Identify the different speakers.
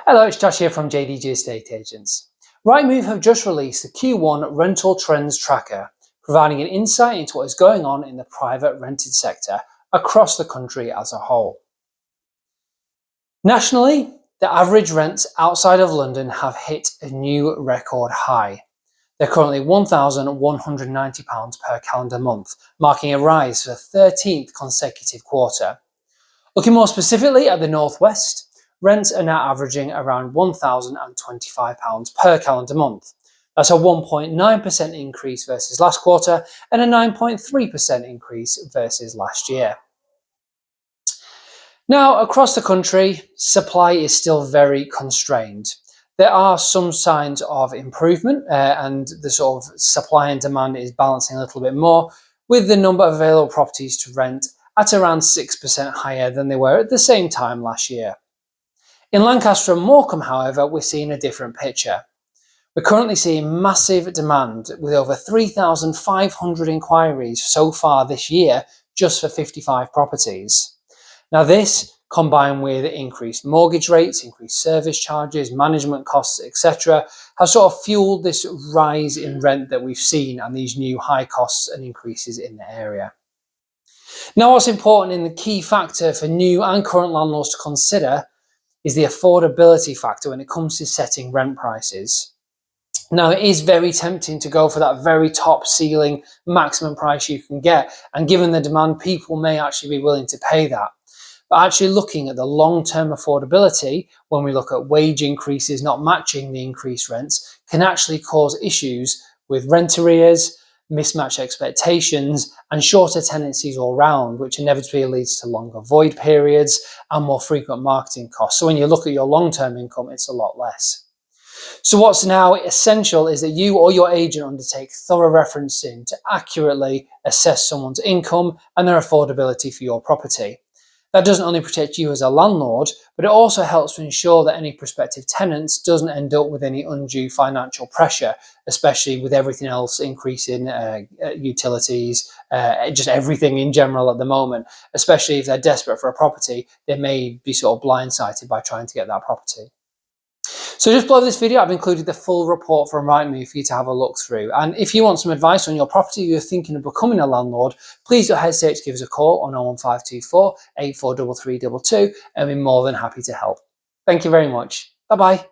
Speaker 1: Hello, it's Josh here from JDG Estate Agents. Rightmove have just released the Q1 Rental Trends Tracker, providing an insight into what is going on in the private rented sector across the country as a whole. Nationally, the average rents outside of London have hit a new record high. They're currently £1,190 per calendar month, marking a rise for the 13th consecutive quarter. Looking more specifically at the Northwest, rents are now averaging around £1,025 per calendar month. That's a 1.9% increase versus last quarter and a 9.3% increase versus last year. Now, across the country, supply is still very constrained. There are some signs of improvement and the sort of supply and demand is balancing a little bit more, with the number of available properties to rent at around 6% higher than they were at the same time last year. In Lancaster and Morecambe, however, we're seeing a different picture. We're currently seeing massive demand with over 3,500 inquiries so far this year just for 55 properties. Now this, combined with increased mortgage rates, increased service charges, management costs, etc., has sort of fueled this rise in rent that we've seen and these new high costs and increases in the area. Now, what's important in the key factor for new and current landlords to consider is the affordability factor when it comes to setting rent prices. Now, it is very tempting to go for that very top ceiling maximum price you can get, and given the demand, people may actually be willing to pay that. But actually looking at the long-term affordability, when we look at wage increases not matching the increased rents, can actually cause issues with rent arrears, mismatched expectations, and shorter tenancies all round, which inevitably leads to longer void periods and more frequent marketing costs. So when you look at your long-term income, it's a lot less. So what's now essential is that you or your agent undertake thorough referencing to accurately assess someone's income and their affordability for your property. That doesn't only protect you as a landlord, but it also helps to ensure that any prospective tenants doesn't end up with any undue financial pressure, especially with everything else increasing, utilities, just everything in general at the moment. Especially if they're desperate for a property, they may be sort of blindsided by trying to get that property. So just below this video, I've included the full report from Rightmove for you to have a look through. And if you want some advice on your property, you're thinking of becoming a landlord, please don't hesitate to give us a call on 01524 843322 and we're more than happy to help. Thank you very much. Bye-bye.